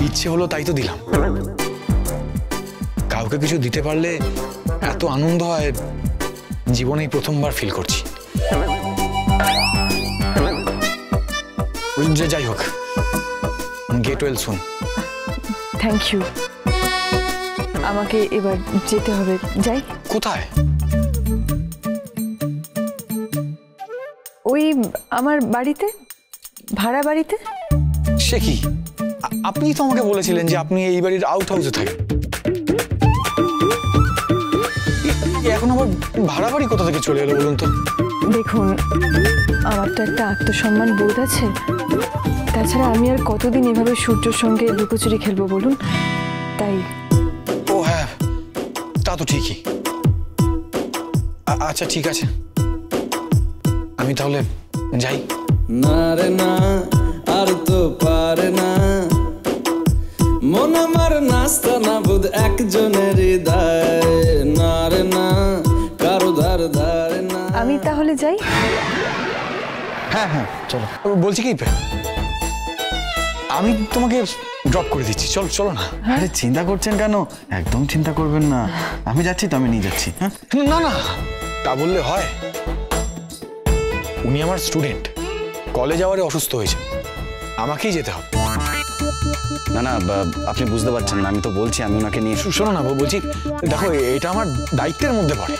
ইচ্ছে হলো তাই তো দিলাম। কাউকে কিছু দিতে পারলে এত আনন্দ হয় জীবনেই প্রথমবার ফিল করছি। যে যাই হোক, get well soon. Thank you. আমাকে এবার যেতে হবে, যাই। কোথায়? ওই আমার বাড়িতে, ভাড়া বাড়িতে। সে কি, আপনি তো আমাকে বলেছিলেন যে আপনি এই বাড়ির আউট হাউসে থাকেন। এখন আবার ভাড়া বাড়ি কোথা থেকে চলে এলো বলুন তো? দেখুন, আমার তো একটা আত্মসম্মান বোধ আছে। তাছাড়া আমি আর কতদিন এভাবে সূর্যের সঙ্গে লুকোচুরি খেলবো বলুন, তাই। ও হ্যাঁ, তা তো ঠিকই। আচ্ছা ঠিক আছে, আমি তাহলে যাই। না রে না, আর তো পারে না, মন আমার নাস্তা না বুধ একজনের হৃদয়। না রে না, কারো ধার ধারে না। আমি তাহলে যাই। হ্যাঁ হ্যাঁ চলো। বলছি কি, আমি তোমাকে ড্রপ করে দিচ্ছি, চলো চলো না। আরে চিন্তা করছেন কেন? একদম চিন্তা করবেন না, আমি যাচ্ছি তো, আমি নিয়ে যাচ্ছি। হ্যাঁ না না, তা বললে হয়? উনি আমার স্টুডেন্ট, কলেজ আওয়ারে অসুস্থ হয়েছে, আমাকেই যেতে হবে। না না, আপনি বুঝতে পারছেন না, আমি তো বলছি আমি ওনাকে নিয়ে। শোনো না, বলছি দেখো, এটা আমার দায়িত্বের মধ্যে পড়ে।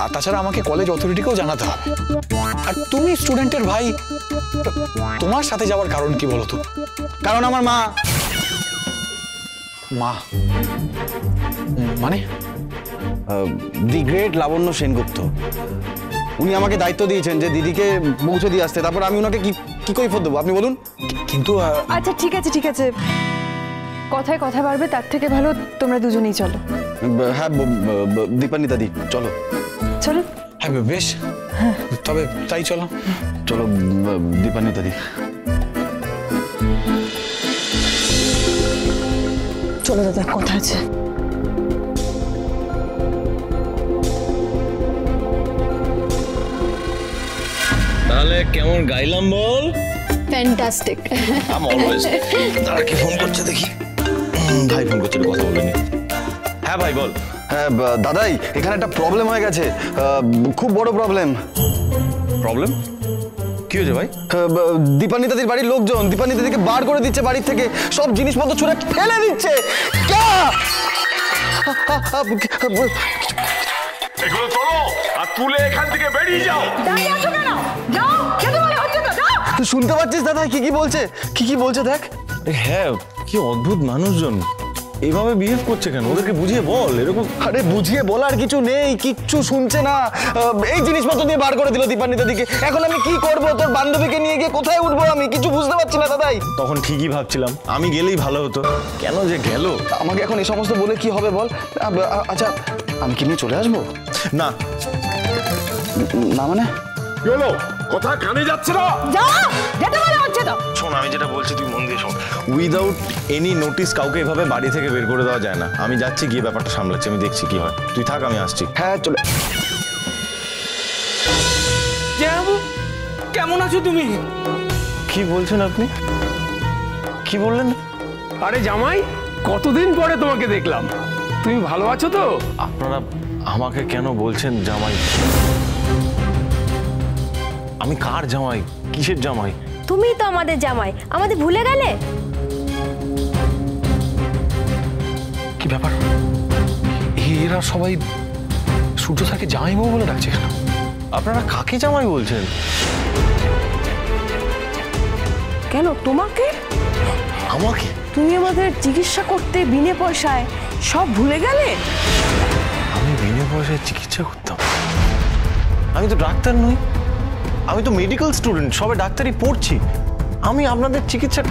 আর তাছাড়া আমাকে কলেজ অথরিটিকেও জানাতে হবে। আর তুমি স্টুডেন্টের ভাই, তোমার সাথে যাওয়ার কারণ কি বলো তো? কারণ আমার মা। মা মানে? দি গ্রেট লাবণ্য সেনগুপ্ত। উনি আমাকে দায়িত্ব দিয়েছেন যে দিদিকে পৌঁছে দিয়ে আসতে, তারপর আমি ওনাকে কি কৈফিয়ত দেবো আপনি বলুন? কিন্তু আচ্ছা ঠিক আছে ঠিক আছে, কথায় কথা বাড়বে, তার থেকে ভালো তোমরা দুজনেই চলো। হ্যাঁ দীপান্বিতা দি, চলো চলো। হ্যাঁ বেশ, তবে তাই চলো। চলো দীপান্বিতা দি। চলো দাদা, কথা আছে। তাহলে কেমন গাইলাম বল? ফ্যান্টাস্টিক। আম অলওয়েজ। তারা কি ফোন করছে দেখি। ভাই ফোন করছে, কথা বলে নি। হ্যাঁ ভাই বল। হ্যাঁ দাদাই, এখানে একটা প্রবলেম হয়ে গেছে, খুব বড় প্রবলেম। প্রবলেম কি হয়েছে ভাই? দীপান্বিতাদির বাড়ির লোকজন দীপান্বিতাদিকে বার করে দিচ্ছে বাড়ির থেকে, সব জিনিসপত্র ছুঁড়ে ফেলে দিচ্ছে। এগুলো তোলো আর তুলে এখান থেকে বেরিয়ে যাও। তুই শুনতে পাচ্ছিস দাদা কি বলছে? কি বলছে দেখ। হ্যাঁ, কি অদ্ভুত মানুষজন, এইভাবে বিহেভ করছে কেন? ওদেরকে বুঝিয়ে বল। এরকম আরে বুঝিয়ে বলার কিছু নেই, কিচ্ছু শুনছে না। এই জিনিসপত্র দিয়ে বার করে দিল দীপান্বিতাদিকে। এখন আমি কি করব? তোর বান্ধবীকে নিয়ে গিয়ে কোথায় উঠবো আমি কিছু বুঝতে পারছি না দাদাই। তখন ঠিকই ভাবছিলাম আমি গেলেই ভালো হতো, কেন যে গেল। আমাকে এখন এই সমস্ত বলে কি হবে বল? আচ্ছা আমি কি নিয়ে চলে আসবো? না না মানে কি হলো? কথা কানে যাচ্ছে না? শোন, আমি যেটা বলছি তুই মন দিয়ে শোন। উইদাউট এনি নোটিস কাউকে এভাবে বাড়ি থেকে বের করে দেওয়া যায় না। আমি যাচ্ছি, গিয়ে ব্যাপারটা সামলাচ্ছি, আমি দেখছি কি হয়। তুই থাক, আমি আসছি। হ্যাঁ চলে। কেমন আছো তুমি? কি বলছেন আপনি? কি বললেন? আরে জামাই, কতদিন পরে তোমাকে দেখলাম, তুমি ভালো আছো তো? আপনারা আমাকে কেন বলছেন জামাই? আমি কার জামাই? কিসের জামাই? তুমি তো আমাদের জামাই, আমাদের ভুলে গেলে? কি ব্যাপার, এরা সবাই সূর্য স্যারকে জামাইবাবু বলে ডাকছে কেন? আপনারা কাকে জামাই বলছেন? কেন তোমাকে? আমাকে? তুমি আমাদের চিকিৎসা করতে বিনে পয়সায়, সব ভুলে গেলে? আমি বিনা পয়সায় চিকিৎসা করতাম? আমি তো ডাক্তার নই, আমি তো মেডিকেল স্টুডেন্ট, সবে ডাক্তারি পড়ছি। আমি আপনাদের চিকিৎসা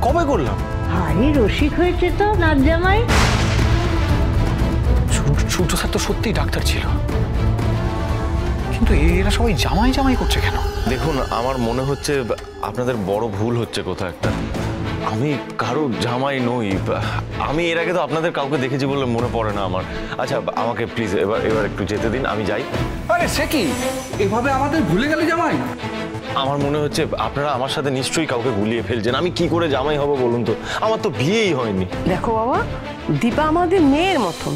কবে করলাম? ভারী রসিক হয়েছে তো নাচ জামাই। সূর্য স্যার তো সত্যিই ডাক্তার ছিল, কিন্তু এরা সবাই জামাই জামাই করছে কেন? দেখুন, আমার মনে হচ্ছে আপনাদের বড় ভুল হচ্ছে কোথাও একটা। আমি কারো জামাই নই। আমি এর আগে তো আপনাদের কাউকে দেখেছি বলে মনে পড়ে না আমার। আচ্ছা আমাকে প্লিজ এবার একটু যেতে দিন, আমি যাই। আরে সে কি, এভাবে আমাদের ভুলে গেলে জামাই? আমার মনে হচ্ছে আপনারা আমার সাথে নিশ্চয়ই কাউকে গুলিয়ে ফেলছেন। আমি কি করে জামাই হব বলুন তো? আমার তো বিয়েই হয়নি। দেখো বাবা, দীপা আমাদের মেয়ের মতন,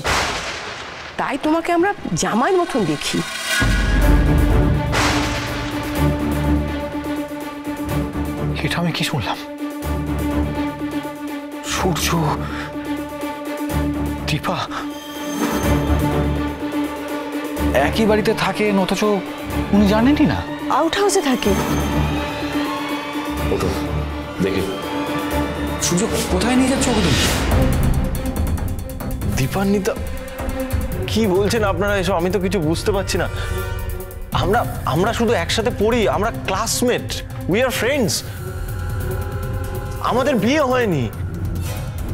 তাই তোমাকে আমরা জামাইয়ের মতন দেখি। এটা আমি কি শুনলাম? সূর্য, দীপা একই বাড়িতে থাকেন, অথচ উনি জানেনই না। আউট হাউসে থাকে। ওঠো দেখি। সূর্য, কোথায় নিয়ে যাচ্ছ ওকে তুমি? দীপান্বিতা, কি বলছেন আপনারা এসব? আমি তো কিছু বুঝতে পারছি না। আমরা শুধু একসাথে পড়ি, আমরা ক্লাসমেট, উই আর ফ্রেন্ডস। আমাদের বিয়ে হয়নি।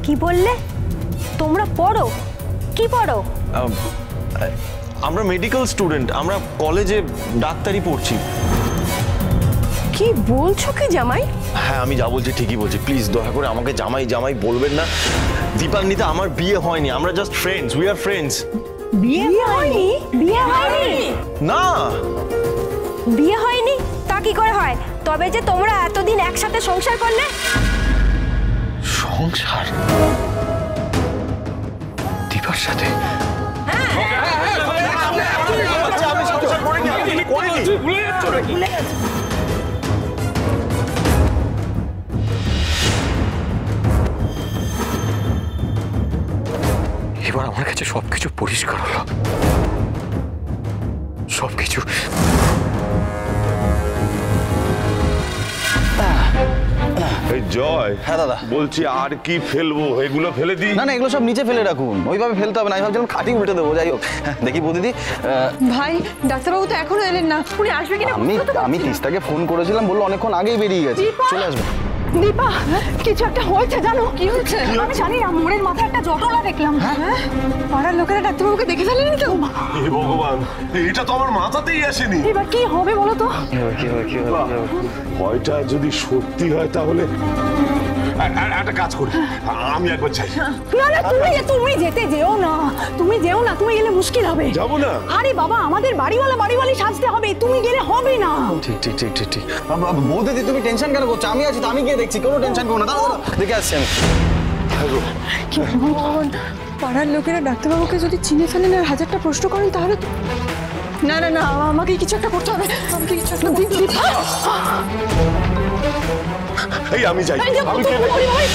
কি বললে? তোমরা পড়ো? কি পড়ো? আমরা মেডিকেল স্টুডেন্ট, আমরা কলেজে ডাক্তারি পড়ছি। কি বলছো কি জামাই? হ্যাঁ, আমি যা বলছি ঠিকই বলছি। প্লিজ দয়া করে আমাকে জামাই জামাই বলবেন না। দীপান্বিতা, আমার বিয়ে হয়নি, আমরা just friends, we are friends. বিয়ে হয়নি? বিয়ে হয়নি? না, বিয়ে হয়নি তা কি করে হয়? তবে যে তোমরা এতদিন একসাথে সংসার করলে। সংসার? দীপার সাথে? আমি সংসার করিনি, আমি করিনি। ভুলে যাচ্ছ নাকি? এবার আমার কাছে সবকিছু পরিষ্কার হলো, সবকিছু। এই জয়, হ্যাঁ দাদা। বলছি আর কি ফেলবো? এগুলো ফেলে দিই? না না, এগুলো সব নিচে ফেলে রাখুন, ওইভাবে ফেলতে হবে না। আমি ভাবছিলাম খাটি উল্টে দেবো, যাই হোক। দেখি বৌদিদি, ভাই, ডাক্তারবাবু তো এখনো এলেন না। উনি আসবে কিনা আমি তিস্তাকে ফোন করেছিলাম, বললো অনেকক্ষণ আগেই বেরিয়ে গেছে, চলে আসবে। দীপা, কিছু একটা হয়েছে জানো? কি হয়েছে? আমি জানি না, মোড়ের মাথায় একটা জটলা দেখলাম। হ্যাঁ, পাড়ার লোকেরা ডাক্তারবাবুকে দেখে ফেলেনি তো? হে ভগবান, এটা তো আমার মাথাতেই আসেনি। এবার কি হবে বলো তো? ভয়টা যদি সত্যি হয় তাহলে একটা কাজ করি, আমি একবার চাই। না না, তুমি যেতে যেও না, তুমি যেও না, তুমি গেলে মুশকিল হবে। যাবো না? আরে বাবা, আমাদের বাড়িওয়ালি সাজতে হবে, তুমি গেলে হবে না। ঠিক ঠিক ঠিক ঠিক ঠিক। বৌদিদি, তুমি টেনশন কেন করছো? আমি আছি তো, আমি গিয়ে দেখছি, কোনো টেনশন করো না। দাঁড়া দাঁড়া, দেখে আসছি আমি। কি ভগবান, পাড়ার লোকেরা ডাক্তারবাবুকে যদি চিনে ফেলেন আর হাজারটা প্রশ্ন করেন তাহলে তো। না না না, আমাকে কিছু একটা করতে হবে, আমাকে কিছু একটা। এই আমি যাই।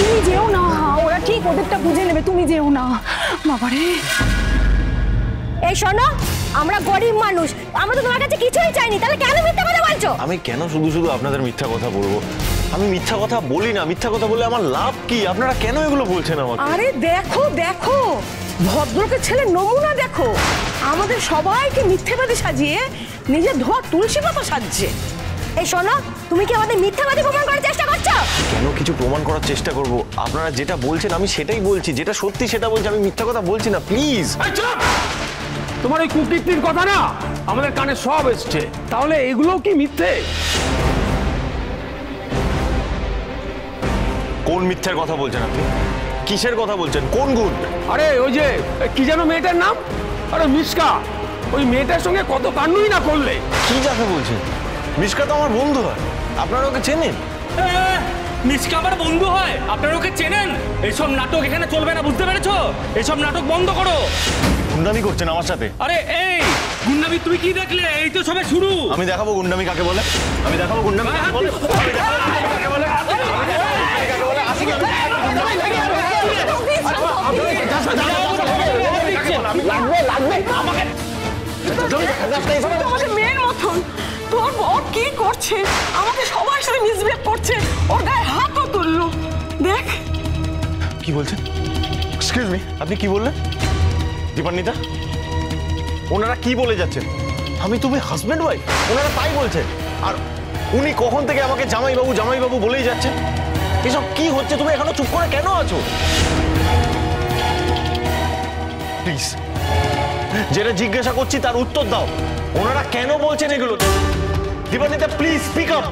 তুমি যেও না, ওরা ঠিক ওদেরটা বুঝে নেবে, তুমি যেও না। বাবারে, এই শোনো, আমরা গরিব মানুষ, আমরা তো তোমার কাছে কিছুই চাইনি, তাহলে কেন মিথ্যা কথা বলছো? আমি কেন শুধু শুধু আপনাদের মিথ্যা কথা বলবো? আমি মিথ্যা কথা বলি না। মিথ্যা কথা বলে আমার লাভ কি? আপনারা কেন এগুলো বলছেন আমাকে? আরে দেখো দেখো, ভদ্রলোকের ছেলে নমুনা দেখো, আমাদের সবাইকে মিথ্যেবাদী সাজিয়ে নিজের ধোয়া তুলসী পাতা সাজছে। এই শোনো, তুমি কি আমাদের মিথ্যাবাদী প্রমাণ করার চেষ্টা করছো? কেন কিছু প্রমাণ করার চেষ্টা করব? আপনারা যেটা বলছেন আমি সেটাই বলছি, যেটা সত্যি সেটা বলছি, আমি মিথ্যা কথা বলছি না। প্লিজ। তোমার ওই কুকীর্তির কথা না আমাদের কানে সব এসছে, তাহলে এগুলো কি মিথ্যে? কোন মিথ্যার কথা বলছেন আপনি? কিসের কথা বলছেন? কোন গুণ? আরে ওই যে কি যেন মেয়েটার নাম, আরে মিশকা, ওই মেয়েটার সঙ্গে কত কান্ডই না করলে। কি যাকে বলছেন? মিশকা তো আমার বন্ধু হয়, আপনারা ওকে চেনেন? মিশকা আমার বন্ধু হয়, আপনারা ওকে চেনেন? এইসব নাটক এখানে চলবে না, বুঝতে পেরেছো? এইসব নাটক বন্ধ করো। গুন্ডামি করছেন আমার সাথে? আরে এই গুন্ডামি তুই কি দেখলে? এই তো সবে শুরু। আমি দেখাবো গুন্ডামি কাকে বলে, আমি দেখাবো গুন্ডামি কাকে বলে, আমি দেখাবো কাকে বলে। মেয়ের মতন তোর বর কি করছে? আমাকে সবার সাথে মিসবিহেভ করছে, ওর গায়ে হাতও তুললো। দেখ কি বলছেন? এক্সকিউজ মি, আপনি কি বললেন? দীপান্বিতা, ওনারা কি বলে যাচ্ছেন? আমি তুমি হাজব্যান্ড ওয়াইফ, ওনারা তাই বলছেন। আর উনি কখন থেকে আমাকে জামাইবাবু জামাইবাবু বলেই যাচ্ছেন। এসব কি হচ্ছে? তুমি এখনো চুপ করে কেন আছো? প্লিজ, যেটা জিজ্ঞাসা করছি তার উত্তর দাও। ওনারা কেন বলছেন এগুলো? Dipanwita, please speak up.